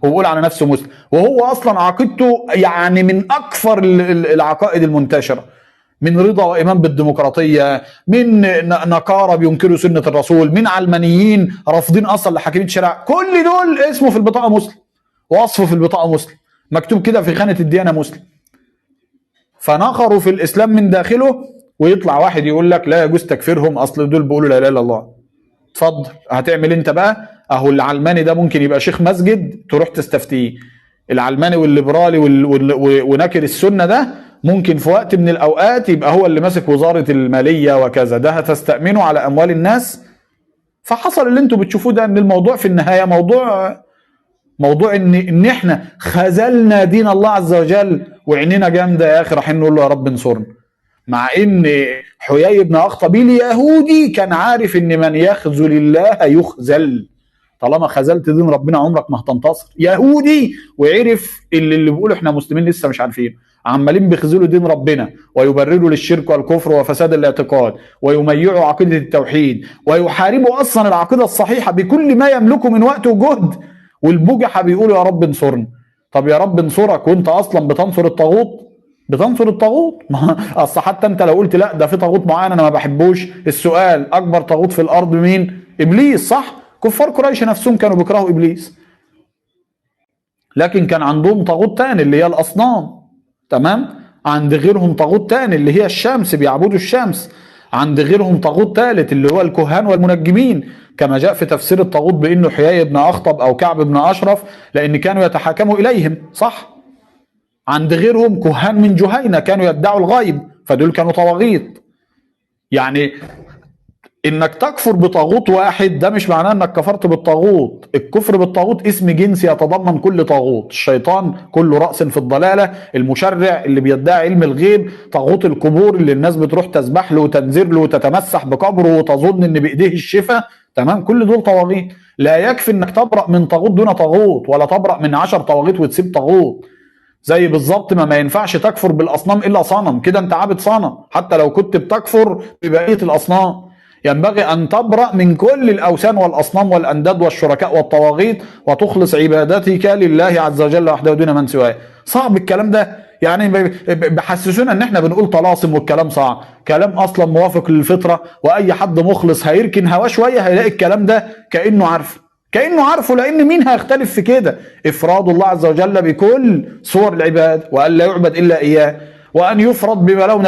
هو بيقول على نفسه مسلم، وهو اصلا عقيدته يعني من اكثر العقائد المنتشره، من رضا وايمان بالديمقراطيه، من نقاره بينكروا سنه الرسول، من علمانيين رافضين اصلا لحاكميه الشرع، كل دول اسمه في البطاقه مسلم، وصفه في البطاقه مسلم، مكتوب كده في خانه الديانه مسلم. فنخروا في الاسلام من داخله، ويطلع واحد يقول لك لا يجوز تكفيرهم اصل دول بيقولوا لا اله الا الله. اتفضل، هتعمل انت بقى؟ اهو العلماني ده ممكن يبقى شيخ مسجد تروح تستفتيه، العلماني والليبرالي وناكر السنه ده ممكن في وقت من الاوقات يبقى هو اللي ماسك وزاره الماليه وكذا، ده هتستأمنوا على اموال الناس. فحصل اللي انتوا بتشوفوه ده، ان الموضوع في النهايه موضوع ان احنا خذلنا دين الله عز وجل وعينينا جامده يا اخي، رايحين نقول له يا رب انصرنا. مع ان حيي بن اخطب اليهودي كان عارف ان من يخذل الله يخذل، طالما خذلت دين ربنا عمرك ما هتنتصر. يهودي وعرف اللي بيقولوا احنا مسلمين لسه مش عارفين، عمالين بيخذلوا دين ربنا ويبرروا للشرك والكفر وفساد الاعتقاد ويميعوا عقيده التوحيد ويحاربوا اصلا العقيده الصحيحه بكل ما يملكه من وقت وجهد، والبجحه بيقولوا يا رب انصرنا. طب يا رب انصرك وانت اصلا بتنصر الطاغوت؟ بتنصر الطاغوت. اصل حتى انت لو قلت لا ده في طاغوت معين انا ما بحبوش، السؤال اكبر طاغوت في الارض مين؟ ابليس، صح؟ كفار قريش نفسهم كانوا بيكرهوا ابليس، لكن كان عندهم طاغوت تاني اللي هي الاصنام، تمام؟ عند غيرهم طاغوت تاني اللي هي الشمس، بيعبدوا الشمس. عند غيرهم طاغوت ثالث اللي هو الكهان والمنجمين، كما جاء في تفسير الطاغوت بانه حيي بن اخطب او كعب بن اشرف، لان كانوا يتحاكموا اليهم، صح؟ عند غيرهم كهان من جهينة كانوا يدعوا الغيب، فدول كانوا طواغيت. يعني انك تكفر بطاغوت واحد ده مش معناه انك كفرت بالطاغوت، الكفر بالطاغوت اسم جنسي يتضمن كل طاغوت، الشيطان كل رأس في الضلالة، المشرع اللي بيدعي علم الغيب، طاغوت القبور اللي الناس بتروح تسبح له وتنذر له وتتمسح بقبره وتظن ان بايديه الشفاء، تمام؟ كل دول طواغيت. لا يكفي انك تبرأ من طاغوت دون طاغوت، ولا تبرأ من 10 طواغيت وتسيب طاغوت. زي بالظبط ما ينفعش تكفر بالاصنام الا صنم، كده انت عابد صنم حتى لو كنت بتكفر ببقيه الاصنام. ينبغي ان تبرأ من كل الاوثان والاصنام والانداد والشركاء والطواغيت، وتخلص عبادتك لله عز وجل وحده دون من سواه. صعب الكلام ده، يعني بحسسونا ان احنا بنقول طلاسم والكلام صعب، كلام اصلا موافق للفطره، واي حد مخلص هيركن هواه شويه هيلاقي الكلام ده كأنه عارفه، لأن مين هيختلف في كده؟ إفراد الله عز وجل بكل صور العباد، وأن لا يعبد إلا إياه، وأن يفرض بما لون